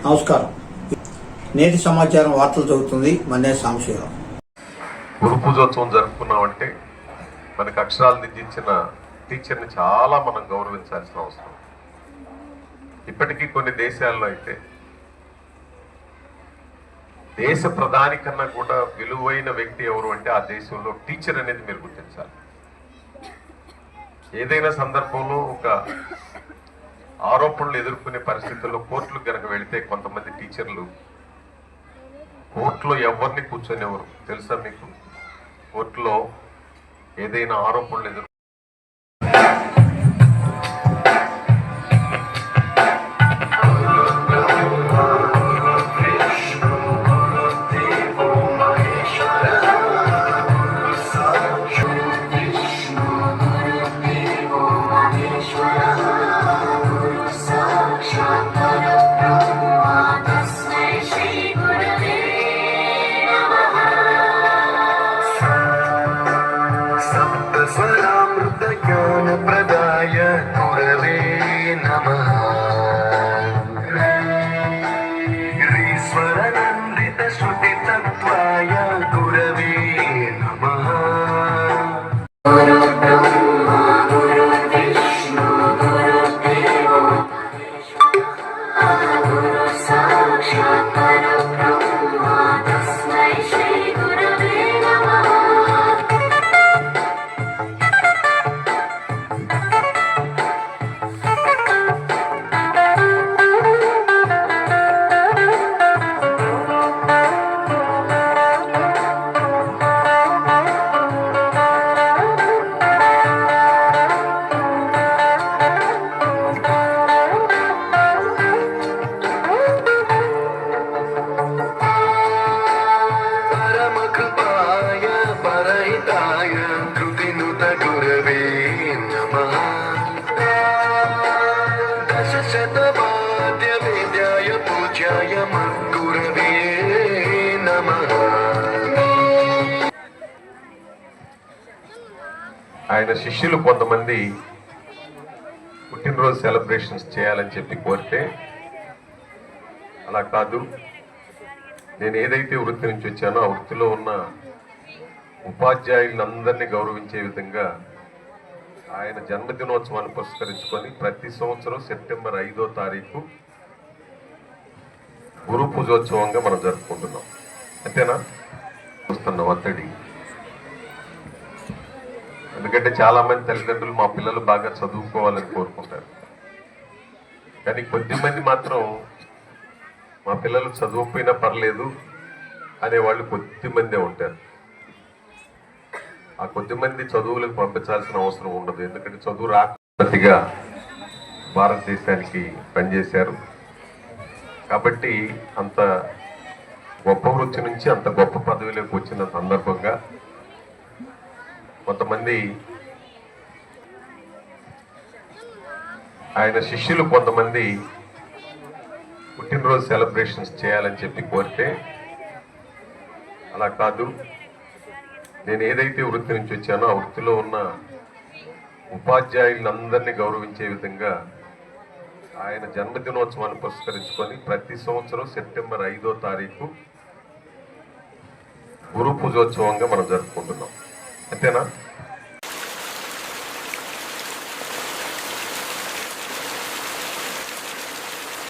నమస్కారం. నేటి సమాచారం వార్తలు చదువుతుంది మన్నే సాంబశివరావు. గురు పూజోత్సవం జరుపుకున్నామంటే మనకు అక్షరాలు దిద్దించిన టీచర్ని చాలా మనం గౌరవించాల్సిన అవసరం. ఇప్పటికీ కొన్ని దేశాల్లో అయితే దేశ ప్రధాని కన్నా కూడా విలువైన వ్యక్తి ఎవరు అంటే ఆ దేశంలో టీచర్ అనేది మీరు గుర్తించాలి. ఏదైనా సందర్భంలో ఒక ఆరోపణలు ఎదుర్కొనే పరిస్థితుల్లో కోర్టులకు కనుక వెళితే కొంతమంది టీచర్లు కోర్టులో ఎవరిని కూర్చొనేవారు తెలుసా మీకు? కోర్టులో ఏదైనా ఆరోపణలు ఎదుర్కొ ज्ञानप्रदाय गुरवे नमः। ईश्वरनन्दितश्रुतितत्त्वाय गुरवे नमः। ఆయన శిష్యులు కొంతమంది పుట్టినరోజు సెలబ్రేషన్స్ చేయాలని చెప్పి కోరితే, అలా కాదు, నేను ఏదైతే వృత్తి నుంచి వచ్చానో ఆ వృత్తిలో ఉన్న ఉపాధ్యాయులందరినీ గౌరవించే విధంగా ఆయన జన్మదినోత్సవాన్ని పురస్కరించుకొని ప్రతి సంవత్సరం సెప్టెంబర్ 5వ తారీఖు గురు పూజోత్సవంగా మనం జరుపుకుంటున్నాం. అంతేనా? చూస్తున్న ఒత్తిడి. ఎందుకంటే చాలా మంది తల్లిదండ్రులు మా పిల్లలు బాగా చదువుకోవాలని కోరుకుంటారు. కానీ కొద్దిమంది మాత్రం మా పిల్లలు చదువుకపోయినా పర్లేదు అనేవాళ్ళు కొద్దిమందే ఉంటారు. ఆ కొద్దిమంది చదువులకు పంపించాల్సిన అవసరం ఉండదు. ఎందుకంటే చదువు రాకపోతిగా భారతదేశానికి పనిచేశారు కాబట్టి అంత గొప్ప వృత్తి నుంచి అంత గొప్ప పదవిలోకి వచ్చిన సందర్భంగా కొంతమంది ఆయన శిష్యులు కొంతమంది పుట్టినరోజు సెలబ్రేషన్స్ చేయాలని చెప్పి కోరితే, అలా కాదు, నేను ఏదైతే వృత్తి నుంచి వచ్చానో ఆ వృత్తిలో ఉన్న ఉపాధ్యాయులందరినీ గౌరవించే విధంగా ఆయన జన్మదినోత్సవాన్ని పురస్కరించుకొని ప్రతి సంవత్సరం సెప్టెంబర్ 5వ తారీఖు గురు పూజోత్సవంగా మనం జరుపుకుంటున్నాం. అంతేనా?